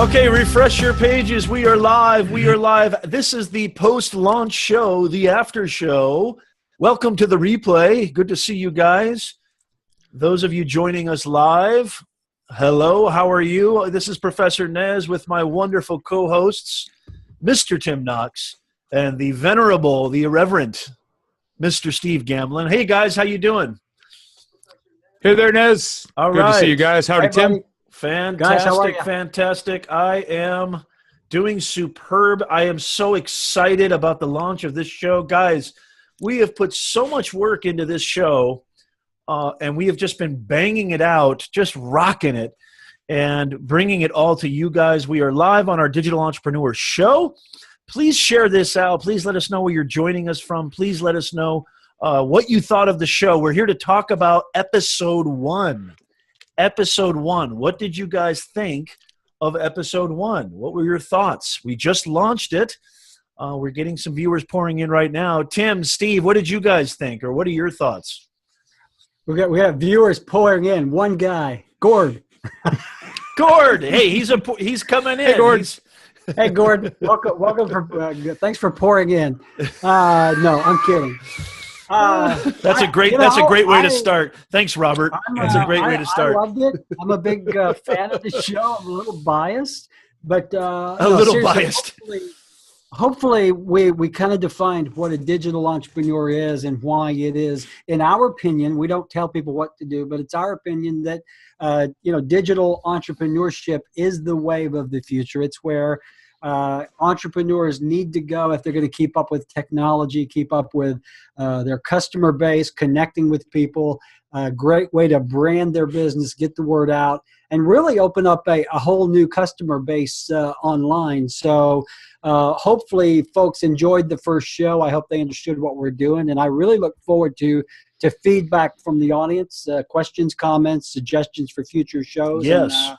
Okay, refresh your pages. We are live. We are live. This is the post-launch show, the after show. Welcome to the replay. Good to see you guys. Those of you joining us live, hello, how are you? This is Professor Nez with my wonderful co-hosts, Mr. Tim Knox and the venerable, the irreverent Mr. Steve GAMLIN. Hey, guys, how you doing? Hey there, Nez. All Good right. to see you guys. Howdy, Hey, Tim. buddy. Fantastic, Guys, how are you? fantastic. I am doing superb. I am so excited about the launch of this show. Guys, we have put so much work into this show, and we have just been banging it out, just rocking it, and bringing it all to you guys. We are live on our Digital Entrepreneur Show. Please share this out. Please let us know where you're joining us from. Please let us know what you thought of the show. We're here to talk about episode 1. Episode 1. What did you guys think of episode 1? What were your thoughts? We just launched it. We're getting some viewers pouring in right now. Tim, Steve, what did you guys think, or what are your thoughts? We have viewers pouring in. One guy, Gord. Gord, hey, he's coming in. Hey, Gord. Hey, Gord. Welcome for. Thanks for pouring in. No, I'm kidding. That's a great way to start. Thanks, Robert. That's a great way to start. I loved it. I'm a big fan of the show. I'm a little biased, but biased. Hopefully we kind of defined what a digital entrepreneur is and why it is. In our opinion, we don't tell people what to do, but it's our opinion that digital entrepreneurship is the wave of the future. It's where entrepreneurs need to go if they're going to keep up with technology, keep up with their customer base, connecting with people. A great way to brand their business, get the word out, and really open up a whole new customer base online. So hopefully folks enjoyed the first show. I hope they understood what we're doing, and I really look forward to feedback from the audience, questions, comments, suggestions for future shows. Yes.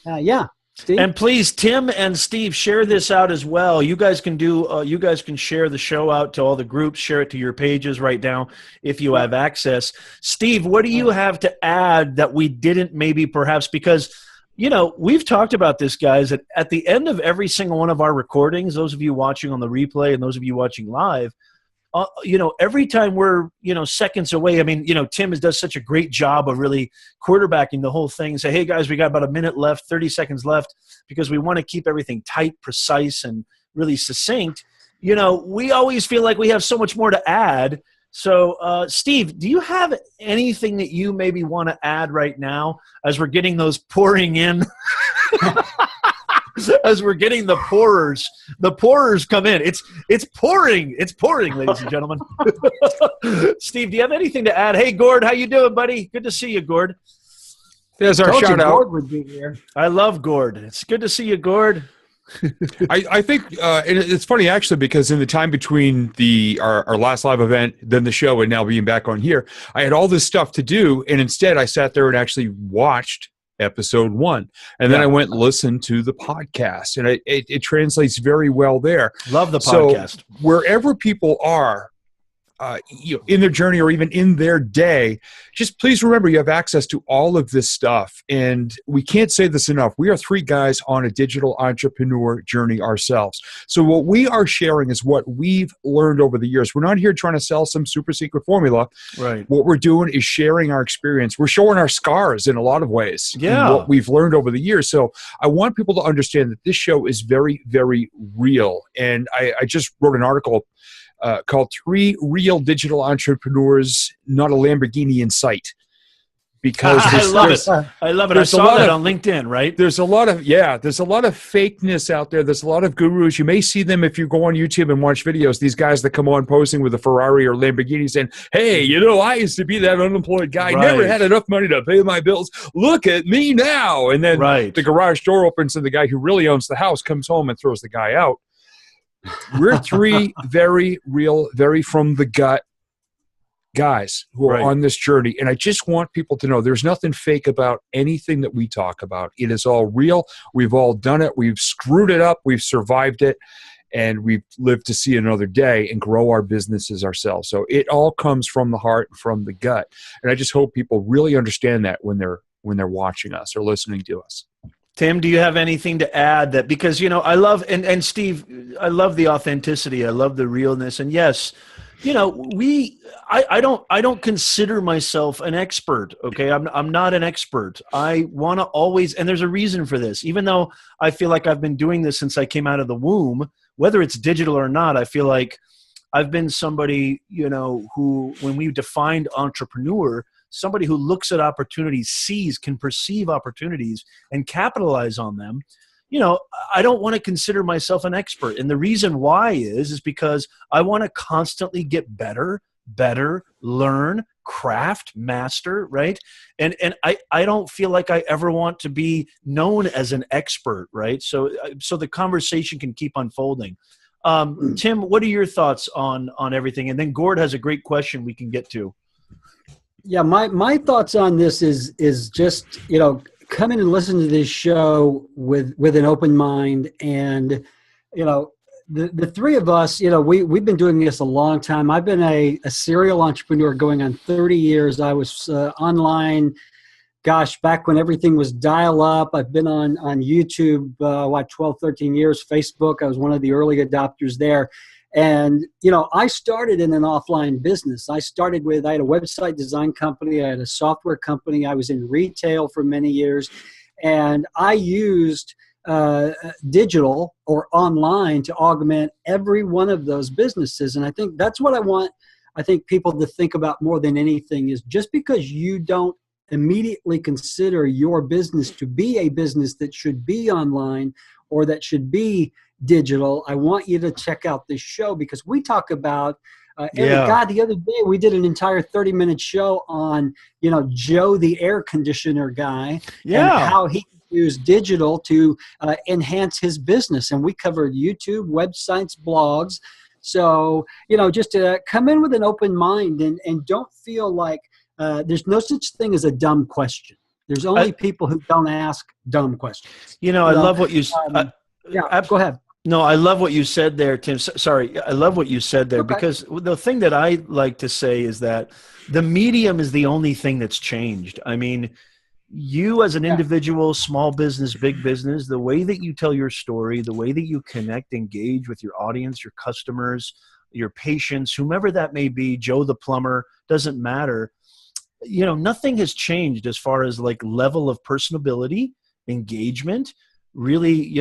And, yeah. Steve? And please, Tim and Steve, share this out as well. You guys can you guys can share the show out to all the groups, share it to your pages right now if you have access. Steve, what do you have to add that we didn't maybe perhaps, because, we've talked about this, guys, at the end of every single one of our recordings, those of you watching on the replay and those of you watching live, every time we're, seconds away, Tim does such a great job of really quarterbacking the whole thing. Say, hey, guys, we got about a minute left, 30 seconds left, because we want to keep everything tight, precise, and really succinct. We always feel like we have so much more to add. So, Steve, do you have anything that you maybe want to add right now as we're getting those pouring in? As we're getting the pourers come in. It's pouring, ladies and gentlemen. Steve, do you have anything to add? Hey, Gord, how you doing, buddy? Good to see you, Gord. There's our shout out. Gord would be here. I love Gord. It's good to see you, Gord. I think and it's funny actually, because in the time between our last live event, then the show, and now being back on here, I had all this stuff to do, and instead I sat there and actually watched episode 1, and then I went and listened to the podcast, and it translates very well there. Love the podcast. So wherever people are in their journey or even in their day, just please remember you have access to all of this stuff. And we can't say this enough. We are 3 guys on a digital entrepreneur journey ourselves. So what we are sharing is what we've learned over the years. We're not here trying to sell some super secret formula. Right. What we're doing is sharing our experience. We're showing our scars in a lot of ways. Yeah. What we've learned over the years. So I want people to understand that this show is very, very real. And I just wrote an article called 3 Real Digital Entrepreneurs, Not a Lamborghini in Sight. Because I love it. I love it. I saw that on LinkedIn, right? There's a lot of fakeness out there. There's a lot of gurus. You may see them if you go on YouTube and watch videos. These guys that come on posing with a Ferrari or Lamborghini saying, hey, I used to be that unemployed guy. Right. Never had enough money to pay my bills. Look at me now. And then the garage door opens and the guy who really owns the house comes home and throws the guy out. We're 3 very real, very from the gut guys who are on this journey. And I just want people to know there's nothing fake about anything that we talk about. It is all real. We've all done it. We've screwed it up. We've survived it. And we've lived to see another day and grow our businesses ourselves. So it all comes from the heart and from the gut. And I just hope people really understand that when they're watching us or listening to us. Tim, do you have anything to add? That because I love and Steve, I love the authenticity. I love the realness. And yes, I don't consider myself an expert. Okay, I'm not an expert. I want to always, and there's a reason for this. Even though I feel like I've been doing this since I came out of the womb, whether it's digital or not, I feel like I've been somebody who, when we defined entrepreneur, somebody who looks at opportunities, sees, can perceive opportunities and capitalize on them. I don't want to consider myself an expert. And the reason why is because I want to constantly get better, learn, craft, master, right? And I don't feel like I ever want to be known as an expert, right? So the conversation can keep unfolding. Tim, what are your thoughts on everything? And then Gord has a great question we can get to. Yeah, my thoughts on this is just, come in and listen to this show with an open mind. And, the three of us, we've been doing this a long time. I've been a serial entrepreneur going on 30 years. I was online, back when everything was dial up. I've been on YouTube, 12, 13 years, Facebook. I was one of the early adopters there. And, I started in an offline business. I had a website design company. I had a software company. I was in retail for many years. And I used digital or online to augment every one of those businesses. And I think that's what I think people to think about more than anything is just because you don't immediately consider your business to be a business that should be online or that should be digital, I want you to check out this show because we talk about the other day we did an entire 30-minute show on Joe the air conditioner guy and how he used digital to enhance his business, and we covered YouTube, websites, blogs. So just to come in with an open mind and don't feel like there's no such thing as a dumb question. There's only people who don't ask dumb questions. I love what you go ahead. No, I love what you said there, Tim. Sorry, I love what you said there because the thing that I like to say is that the medium is the only thing that's changed. I mean, you as an individual, small business, big business, the way that you tell your story, the way that you connect, engage with your audience, your customers, your patients, whomever that may be, Joe the plumber, doesn't matter. Nothing has changed as far as like level of personability, engagement, really,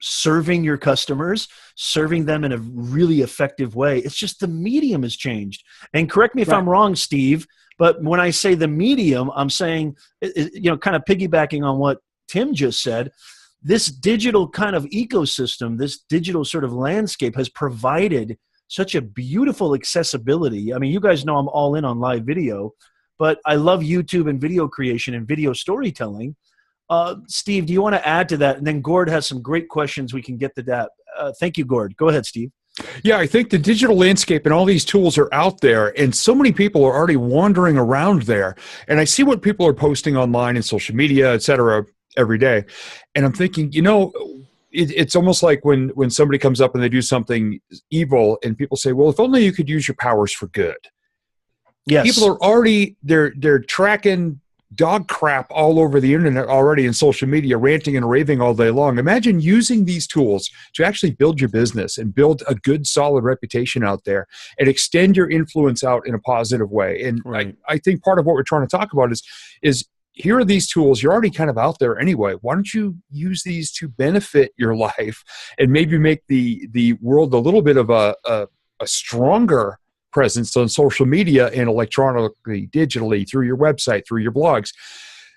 serving your customers, serving them in a really effective way. It's just the medium has changed. And correct me if I'm wrong, Steve, but when I say the medium, I'm saying, kind of piggybacking on what Tim just said, this digital kind of ecosystem, this digital sort of landscape has provided such a beautiful accessibility. I mean, you guys know I'm all in on live video, but I love YouTube and video creation and video storytelling. Steve, do you want to add to that? And then Gord has some great questions we can get to that. Thank you, Gord. Go ahead, Steve. Yeah, I think the digital landscape and all these tools are out there, and so many people are already wandering around there. And I see what people are posting online and social media, et cetera, every day. And I'm thinking, it's almost like when somebody comes up and they do something evil and people say, well, if only you could use your powers for good. Yes. People are already, they're tracking dog crap all over the internet already, in social media, ranting and raving all day long. Imagine using these tools to actually build your business and build a good, solid reputation out there and extend your influence out in a positive way. And I think part of what we're trying to talk about is here are these tools. You're already kind of out there anyway. Why don't you use these to benefit your life and maybe make the world a little bit of a stronger presence on social media and electronically, digitally, through your website, through your blogs.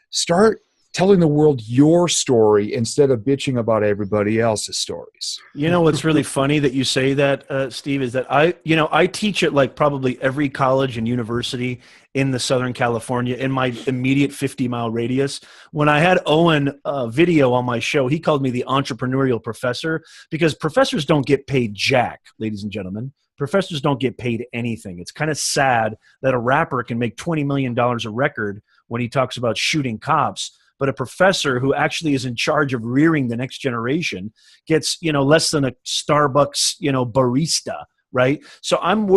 Start telling the world your story instead of bitching about everybody else's stories. What's really funny that you say that, Steve, is that I teach at like probably every college and university in the Southern California in my immediate 50-mile radius. When I had Owen video on my show, he called me the entrepreneurial professor because professors don't get paid jack, ladies and gentlemen. Professors don't get paid anything. It's kind of sad that a rapper can make $20 million a record when he talks about shooting cops, but a professor who actually is in charge of rearing the next generation gets, less than a Starbucks, barista, right? So I'm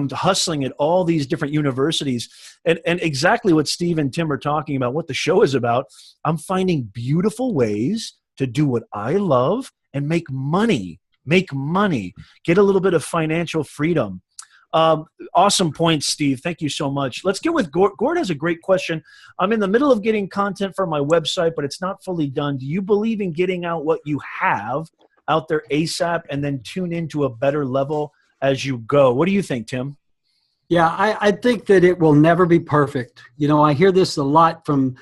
hustling at all these different universities. And exactly what Steve and Tim are talking about, what the show is about, I'm finding beautiful ways to do what I love and make money, get a little bit of financial freedom. Awesome point, Steve. Thank you so much. Let's get with Gord. Gord has a great question. I'm in the middle of getting content for my website, but it's not fully done. Do you believe in getting out what you have out there ASAP and then tune into a better level as you go? What do you think, Tim? Yeah, I think that it will never be perfect. You know, I hear this a lot from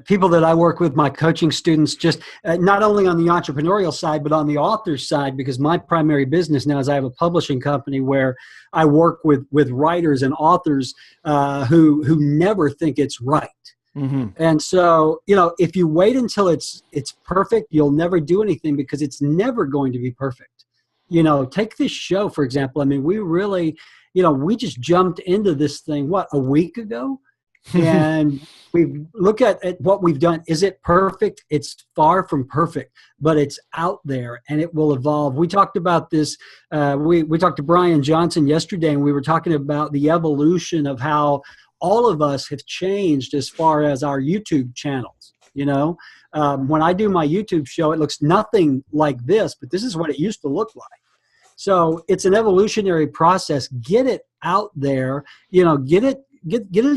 people that I work with, my coaching students, just not only on the entrepreneurial side, but on the author's side, because my primary business now is I have a publishing company where I work with writers and authors who never think it's right. Mm-hmm. And so, you know, if you wait until it's perfect, you'll never do anything because it's never going to be perfect. You know, take this show, for example. I mean, we really, you know, we just jumped into this thing, a week ago? And we look at what we've done. Is it perfect? It's far from perfect, but it's out there and it will evolve. We talked about this. We talked to Brian Johnson yesterday, and we were talking about the evolution of how all of us have changed as far as our YouTube channels. You know, when I do my YouTube show, it looks nothing like this, but this is what it used to look like. So it's an evolutionary process. Get it out there, you know, get it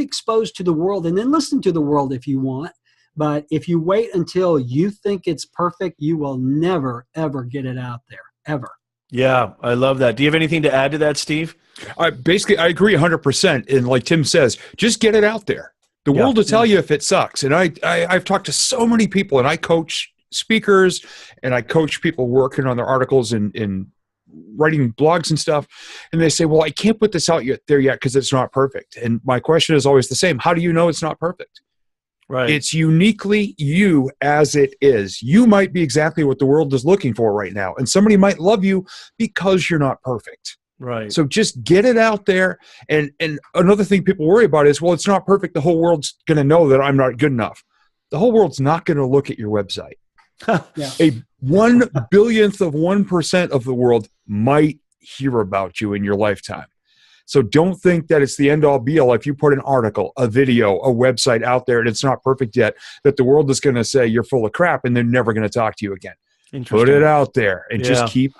exposed to the world, and then listen to the world if you want. But if you wait until you think it's perfect, you will never, ever get it out there, ever. Yeah, I love that. Do you have anything to add to that, Steve? Basically, I agree 100%. And like Tim says, just get it out there. The world will tell you if it sucks. And I've talked to so many people, and I coach speakers, and I coach people working on their articles and writing blogs and stuff, and they say, well, I can't put this out there yet because it's not perfect. And my question is always the same. How do you know it's not perfect? Right. It's uniquely you as it is. You might be exactly what the world is looking for right now, and somebody might love you because you're not perfect. Right. So just get it out there. And another thing people worry about is, well, it's not perfect. The whole world's going to know that I'm not good enough. The whole world's not going to look at your website. Yeah. A 1/10000000th of 1% of the world might hear about you in your lifetime. So don't think that it's the end-all be-all if you put an article, a video, a website out there and it's not perfect yet, that the world is going to say you're full of crap and they're never going to talk to you again. Put it out there and just keep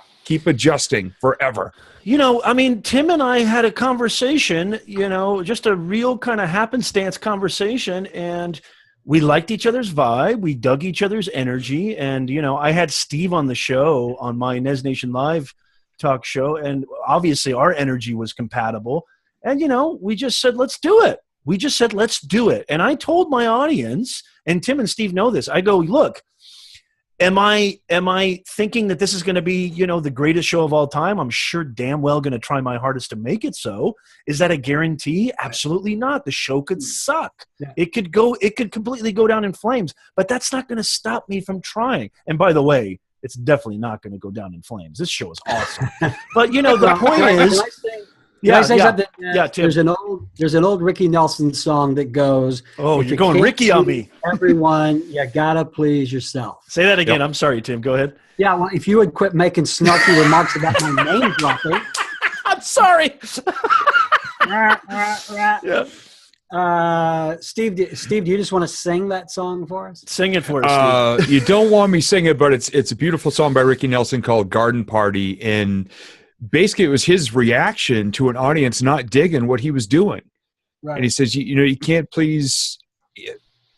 adjusting forever. You know, I mean, Tim and I had a conversation, you know, just a real kind of happenstance conversation, and we liked each other's vibe. We dug each other's energy. And, you know, I had Steve on the show on my Nez Nation Live talk show, and obviously our energy was compatible. And, you know, we just said, let's do it. We just said, let's do it. And I told my audience, and Tim and Steve know this, I go, look, am I thinking that this is going to be, you know, the greatest show of all time? I'm sure damn well going to try my hardest to make it so. Is that a guarantee? Absolutely not. The show could suck. Yeah. It could completely go down in flames, but that's not going to stop me from trying. And by the way, it's definitely not going to go down in flames. This show is awesome. But, you know, the point is... Can I say something? Tim. There's an old Ricky Nelson song that goes, oh, you're going Ricky on me. Everyone, you gotta please yourself. Say that again. Yep. I'm sorry, Tim. Go ahead. Yeah, well, if you would quit making snarky remarks about my name dropping. I'm sorry. Steve, do you just want to sing that song for us? Sing it for us, Steve. You don't want me singing it, but it's a beautiful song by Ricky Nelson called Garden Party, and basically, it was his reaction to an audience not digging what he was doing. Right. And he says, you know, you can't please,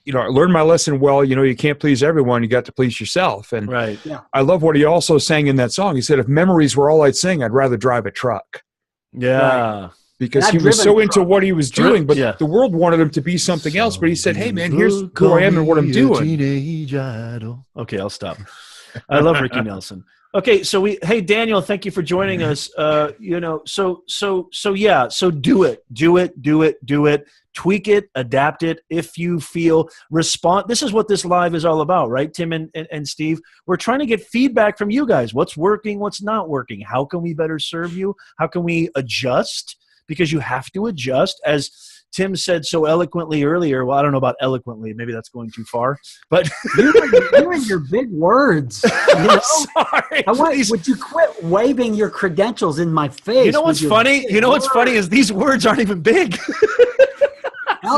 you know, I learned my lesson well, you know, you can't please everyone. You got to please yourself. And right. I love what he also sang in that song. He said, if memories were all I'd sing, I'd rather drive a truck. Yeah. Right. Because he was so into what he was doing, but the world wanted him to be something else. But he said, hey, man, here's who I am and what I'm doing. Teenage idol. Okay, I'll stop. I love Ricky Nelson. Okay, so hey, Daniel, thank you for joining us. You know, so do it, tweak it, adapt it. If you feel respond, this is what this live is all about, right? Tim and Steve, we're trying to get feedback from you guys. What's working? What's not working? How can we better serve you? How can we adjust? Because you have to adjust. As Tim said so eloquently earlier. Well, I don't know about eloquently. Maybe that's going too far. But you and your big words. You know? Sorry. Would you quit waving your credentials in my face? You know what's funny? You know what's funny is these words aren't even big.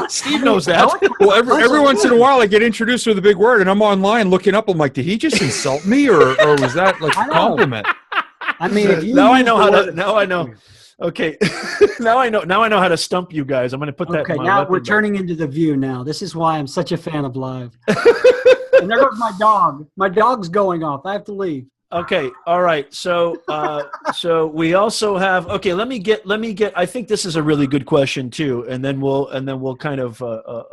Steve knows that. Well, every once in a while I get introduced with a big word and I'm online looking up. I'm like, did he just insult me or was that like a compliment? I mean, if you now I know how to. Now I know. Okay, now I know how to stump you guys. I'm going to put that. Okay, in my now we're turning into the View. Now this is why I'm such a fan of live. And there goes my dog. My dog's going off. I have to leave. Okay. All right. So, so we also have. Okay. Let me get. I think this is a really good question too, and then we'll kind of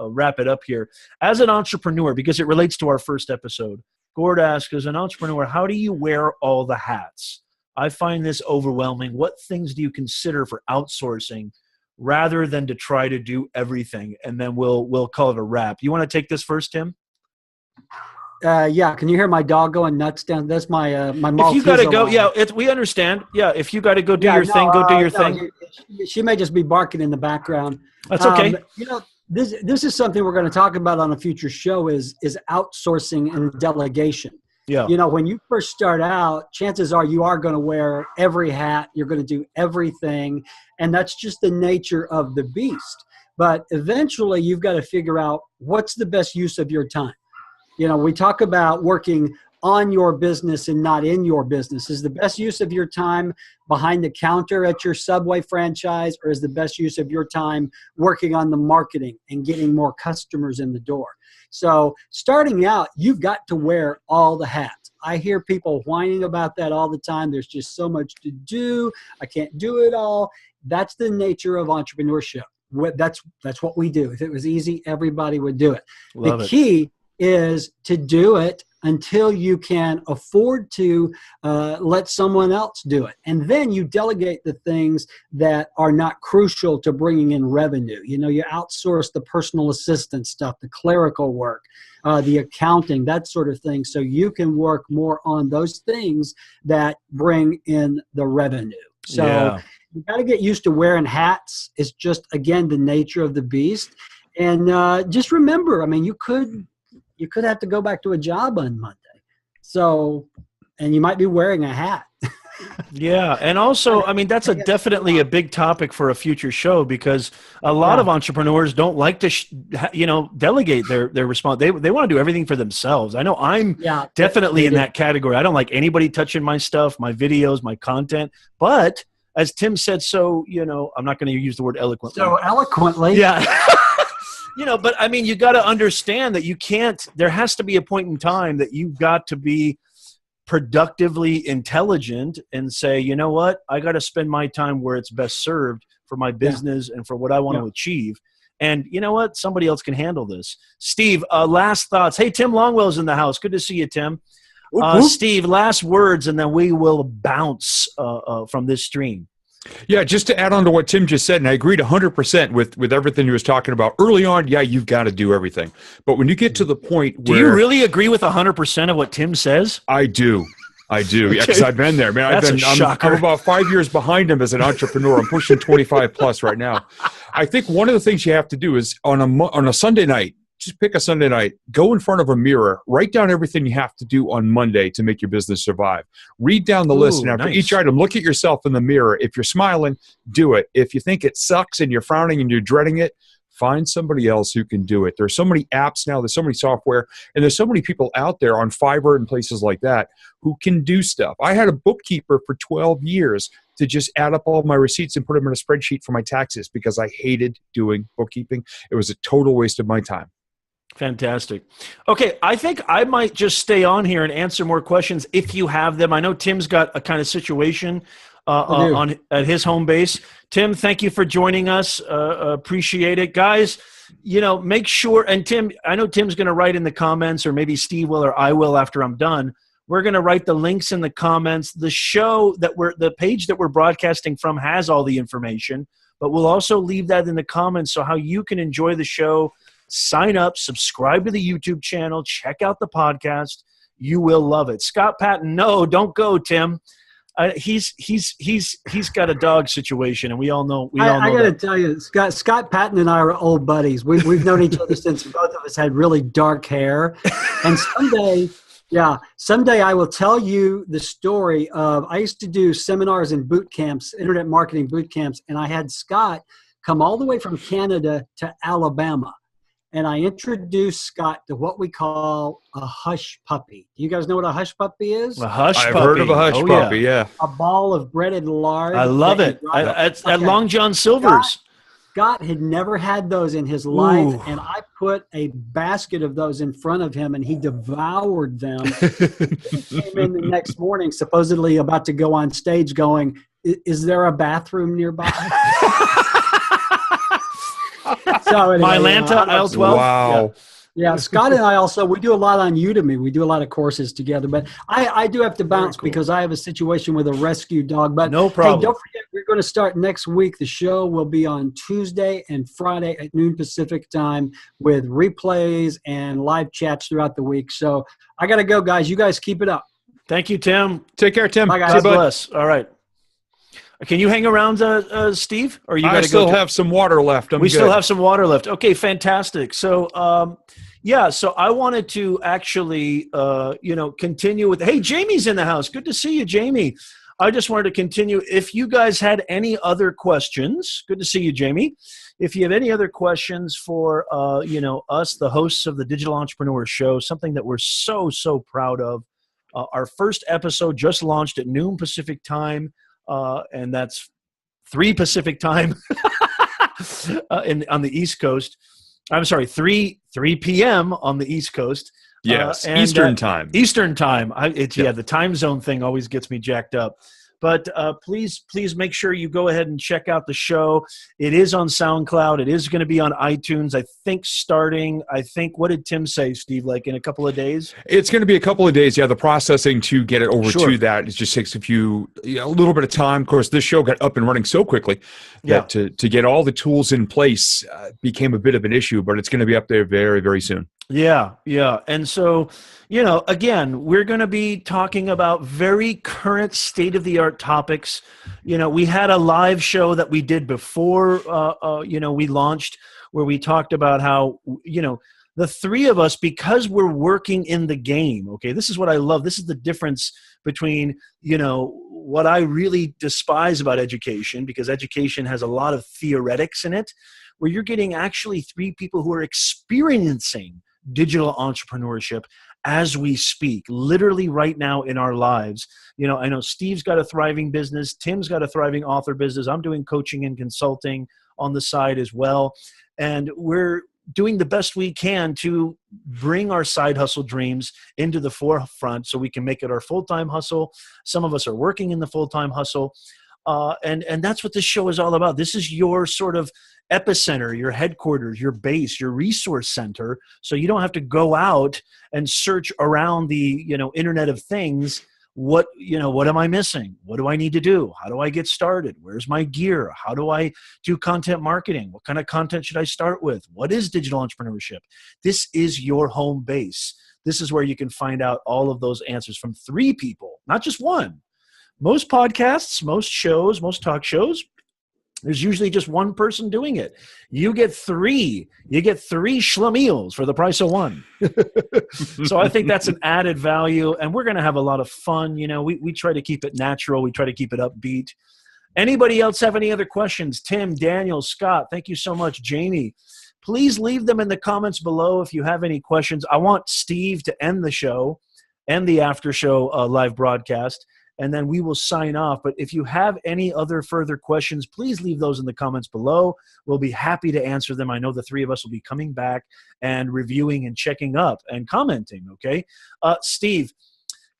wrap it up here. As an entrepreneur, because it relates to our first episode, Gord asks, as an entrepreneur, how do you wear all the hats? I find this overwhelming. What things do you consider for outsourcing rather than to try to do everything? And then we'll call it a wrap. You want to take this first, Tim? Yeah. Can you hear my dog going nuts down? That's my my Maltese. If you got to go, we understand. Yeah, if you got to go do your thing, go do your thing. She may just be barking in the background. That's okay. You know, this is something we're going to talk about on a future show is outsourcing and delegation. Yeah. You know, when you first start out, chances are you are going to wear every hat. You're going to do everything. And that's just the nature of the beast. But eventually you've got to figure out what's the best use of your time. You know, we talk about working on your business and not in your business. Is the best use of your time behind the counter at your Subway franchise, or is the best use of your time working on the marketing and getting more customers in the door? So starting out, you've got to wear all the hats. I hear people whining about that all the time. There's just so much to do. I can't do it all. That's the nature of entrepreneurship. That's what we do. If it was easy, everybody would do it. The key is to do it until you can afford to let someone else do it. And then you delegate the things that are not crucial to bringing in revenue. You know, you outsource the personal assistant stuff, the clerical work, the accounting, that sort of thing. So you can work more on those things that bring in the revenue. So you got to get used to wearing hats. It's just, again, the nature of the beast. And just remember, I mean, you could have to go back to a job on Monday. So, and you might be wearing a hat. Yeah. And also, I mean, that's definitely a big topic for a future show, because a lot of entrepreneurs don't like to, delegate their response. They want to do everything for themselves. I know I'm definitely in that category. I don't like anybody touching my stuff, my videos, my content. But as Tim said, I'm not going to use the word eloquently. So eloquently. Yeah. But I mean, you got to understand that there has to be a point in time that you've got to be productively intelligent and say, you know what, I got to spend my time where it's best served for my business and for what I want to achieve. And you know what, somebody else can handle this. Steve, last thoughts. Hey, Tim Longwell's in the house. Good to see you, Tim. Steve, last words, and then we will bounce from this stream. Yeah, just to add on to what Tim just said, and I agreed 100% with everything he was talking about. Early on, you've got to do everything. But when you get to the point where... Do you really agree with 100% of what Tim says? I do. Okay. Yeah, because I've been there. Man, I'm about 5 years behind him as an entrepreneur. I'm pushing 25 plus right now. I think one of the things you have to do is on a Sunday night, just pick a Sunday night, go in front of a mirror, write down everything you have to do on Monday to make your business survive. Read down the list, and after each item, look at yourself in the mirror. If you're smiling, do it. If you think it sucks and you're frowning and you're dreading it, find somebody else who can do it. There's so many apps now, there's so many software, and there's so many people out there on Fiverr and places like that who can do stuff. I had a bookkeeper for 12 years to just add up all my receipts and put them in a spreadsheet for my taxes because I hated doing bookkeeping. It was a total waste of my time. Fantastic. Okay, I think I might just stay on here and answer more questions if you have them. I know Tim's got a kind of situation at his home base. Tim, thank you for joining us. Appreciate it. Guys, make sure, and Tim, I know Tim's going to write in the comments, or maybe Steve will, or I will after I'm done. We're going to write the links in the comments. The page that we're broadcasting from has all the information, but we'll also leave that in the comments so how you can enjoy the show. Sign up, subscribe to the YouTube channel, check out the podcast. You will love it. Scott Patton, no, don't go, Tim. He's got a dog situation, and we all know. I got to tell you, Scott Patton and I are old buddies. We've known each other since both of us had really dark hair. And someday I will tell you the story of, I used to do seminars and boot camps, internet marketing boot camps, and I had Scott come all the way from Canada to Alabama. And I introduced Scott to what we call a hush puppy. Do you guys know what a hush puppy is? A hush puppy. I've heard of a hush puppy, yeah. A ball of breaded lard. I love it. At Long John Silver's. Scott had never had those in his life, Ooh. and I put a basket of those in front of him, and he devoured them. He came in the next morning, supposedly about to go on stage, going, "Is there a bathroom nearby?" So anyway, Mylanta, aisle 12. Wow. Yeah, Scott and I also, we do a lot on Udemy. We do a lot of courses together. But I do have to bounce because I have a situation with a rescue dog. But no problem. Hey, don't forget, we're going to start next week. The show will be on Tuesday and Friday at noon Pacific time with replays and live chats throughout the week. So I got to go, guys. You guys keep it up. Thank you, Tim. Take care, Tim. Bye, guys. God bless. All right. Can you hang around, Steve? Or you I still have some water left. We still have some water left. Okay, fantastic. So, so I wanted to actually, continue with. Hey, Jamie's in the house. Good to see you, Jamie. I just wanted to continue. If you guys had any other questions, good to see you, Jamie. If you have any other questions for, us, the hosts of the Digital Entrepreneur Show, something that we're so proud of. Our first episode just launched at noon Pacific time. And that's 3 Pacific time on the East Coast. I'm sorry, 3 p.m. on the East Coast. Yes, Eastern time. Eastern time. The time zone thing always gets me jacked up. But please make sure you go ahead and check out the show. It is on SoundCloud. It is going to be on iTunes, I think, what did Tim say, Steve, like in a couple of days? It's going to be a couple of days. Yeah, the processing to get it over to that, it just takes a little bit of time. Of course, this show got up and running so quickly that to get all the tools in place became a bit of an issue, but it's going to be up there very, very soon. Yeah. And so, again, we're going to be talking about very current state-of-the-art topics. We had a live show that we did before, we launched, where we talked about how, the three of us, because we're working in the game, okay, this is what I love. This is the difference between, what I really despise about education, because education has a lot of theoretics in it, where you're getting actually 3 people who are experiencing digital entrepreneurship as we speak, literally right now in our lives. I know Steve's got a thriving business. Tim's got a thriving author business. I'm doing coaching and consulting on the side as well. And we're doing the best we can to bring our side hustle dreams into the forefront so we can make it our full-time hustle. Some of us are working in the full-time hustle. And that's what this show is all about. This is your sort of epicenter, your headquarters, your base, your resource center. So you don't have to go out and search around the, Internet of Things. What am I missing? What do I need to do? How do I get started? Where's my gear? How do I do content marketing? What kind of content should I start with? What is digital entrepreneurship? This is your home base. This is where you can find out all of those answers from 3 people, not just one. Most podcasts, most shows, most talk shows, there's usually just one person doing it. You get 3. You get 3 schlemiels for the price of 1. So I think that's an added value, and we're going to have a lot of fun. We try to keep it natural. We try to keep it upbeat. Anybody else have any other questions? Tim, Daniel, Scott, thank you so much. Jamie, please leave them in the comments below if you have any questions. I want Steve to end the show and the after show live broadcast, and then we will sign off. But if you have any other further questions, please leave those in the comments below. We'll be happy to answer them. I know the 3 of us will be coming back and reviewing and checking up and commenting, okay? Steve,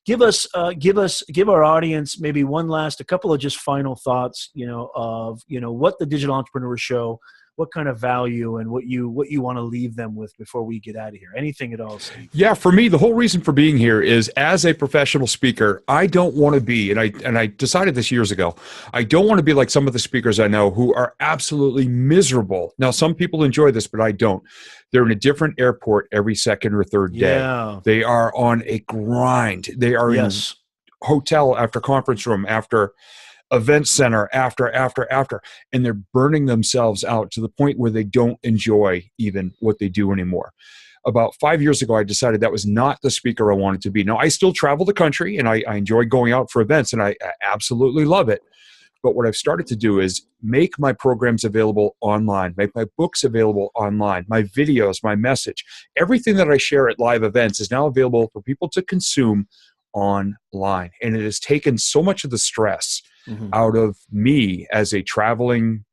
give our audience maybe a couple of just final thoughts, of, what the Digital Entrepreneur Show, what kind of value and what you want to leave them with before we get out of here. Anything at all, Steve? Yeah, for me, the whole reason for being here is, as a professional speaker, I don't want to be, and I decided this years ago, I don't want to be like some of the speakers I know who are absolutely miserable. Now, some people enjoy this, but I don't. They're in a different airport every second or third day. Yeah. They are on a grind. They are in hotel after conference room, after event center, after, and they're burning themselves out to the point where they don't enjoy even what they do anymore. About 5 years ago, I decided that was not the speaker I wanted to be. Now, I still travel the country, and I enjoy going out for events, and I absolutely love it. But what I've started to do is make my programs available online, make my books available online, my videos, my message. Everything that I share at live events is now available for people to consume online. And it has taken so much of the stress out of me as a traveling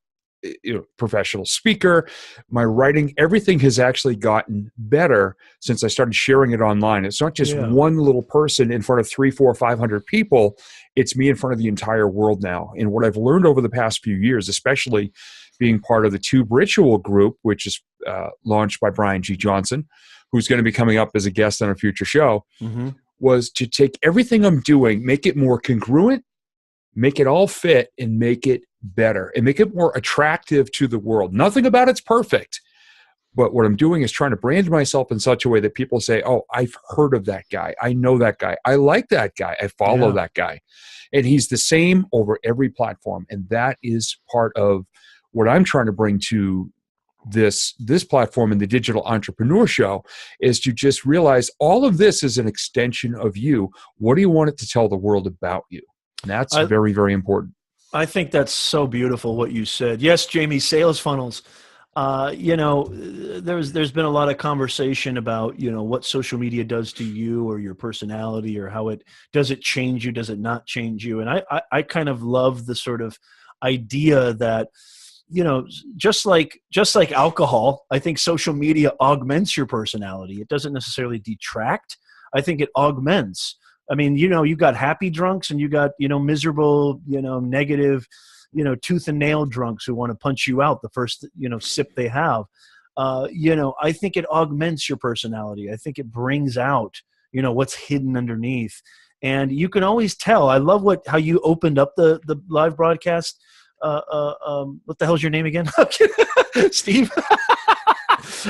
professional speaker. My writing, everything has actually gotten better since I started sharing it online. It's not just one little person in front of 300, 400, 500 people. It's me in front of the entire world now. And what I've learned over the past few years, especially being part of the Tube Ritual group, which is launched by Brian G. Johnson, who's going to be coming up as a guest on a future show, was to take everything I'm doing, make it more congruent, make it all fit, and make it better and make it more attractive to the world. Nothing about it's perfect, but what I'm doing is trying to brand myself in such a way that people say, oh, I've heard of that guy. I know that guy. I like that guy. I follow that guy. And he's the same over every platform. And that is part of what I'm trying to bring to this platform in the Digital Entrepreneur Show, is to just realize all of this is an extension of you. What do you want it to tell the world about you? And that's very, very important. I think that's so beautiful what you said. Yes, Jamie, sales funnels. There's been a lot of conversation about, what social media does to you or your personality, or how does it change you? Does it not change you? And I kind of love the sort of idea that, just like alcohol, I think social media augments your personality. It doesn't necessarily detract. I think it augments. I mean, you got happy drunks and you got, miserable, negative, tooth and nail drunks who want to punch you out the first, sip they have. I think it augments your personality. I think it brings out, what's hidden underneath. And you can always tell. I love how you opened up the live broadcast. What the hell's your name again? Steve?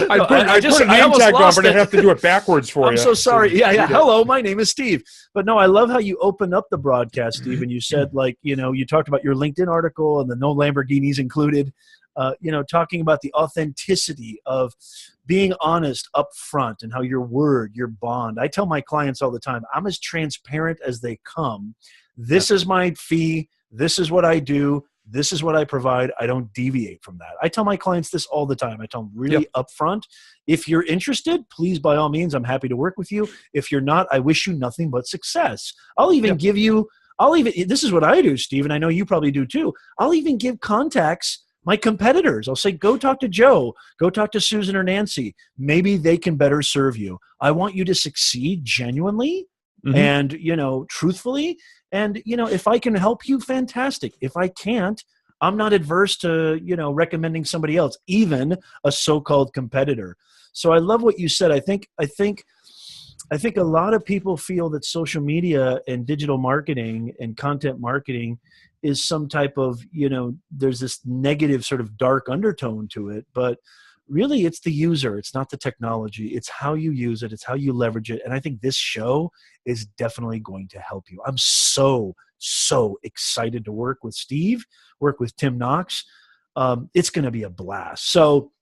I put a name tag on, but I have to do it backwards for you. I'm so sorry. Yeah. Hello, my name is Steve. But no, I love how you open up the broadcast, Steve, and you said, you talked about your LinkedIn article and the no Lamborghinis included, talking about the authenticity of being honest up front and how your word, your bond. I tell my clients all the time, I'm as transparent as they come. This is my fee. This is what I do. This is what I provide. I don't deviate from that. I tell my clients this all the time. I tell them really upfront, if you're interested, please, by all means, I'm happy to work with you. If you're not, I wish you nothing but success. I'll even this is what I do, Steve, and I know you probably do too. I'll even give contacts, my competitors. I'll say, go talk to Joe, go talk to Susan or Nancy. Maybe they can better serve you. I want you to succeed genuinely and, truthfully. And, if I can help you, fantastic. If I can't, I'm not adverse to, recommending somebody else, even a so-called competitor. So I love what you said. I think a lot of people feel that social media and digital marketing and content marketing is some type of, there's this negative sort of dark undertone to it, but really it's the user. It's not the technology. It's how you use it. It's how you leverage it. And I think this show is definitely going to help you. I'm so excited to work with Steve, work with Tim Knox. It's going to be a blast. So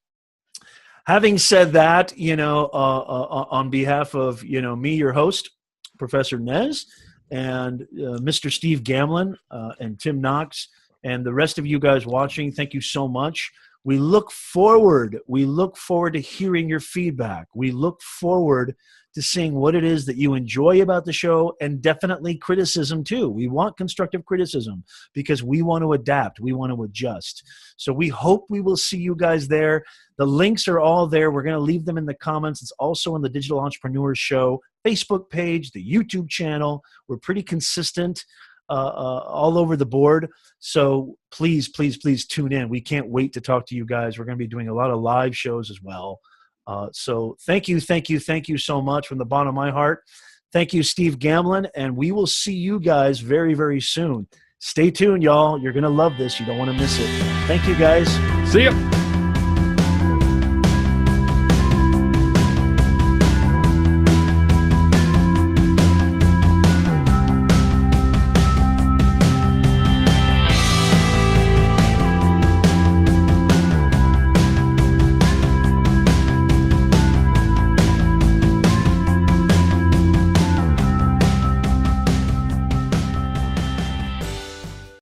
having said that, on behalf of, me, your host, Professor Nez, and Mr. Steve Gamlin and Tim Knox and the rest of you guys watching, thank you so much. We look forward to hearing your feedback. We look forward to seeing what it is that you enjoy about the show, and definitely criticism too. We want constructive criticism because we want to adapt. We want to adjust. So we hope we will see you guys there. The links are all there. We're going to leave them in the comments. It's also on the Digital Entrepreneur Show Facebook page, the YouTube channel. We're pretty consistent all over the board. So please tune in. We can't wait to talk to you guys. We're going to be doing a lot of live shows as well. So thank you so much from the bottom of my heart. Thank you, Steve Gamlin, and we will see you guys very, very soon. Stay tuned, y'all. You're going to love this. You don't want to miss it. Thank you, guys. See ya.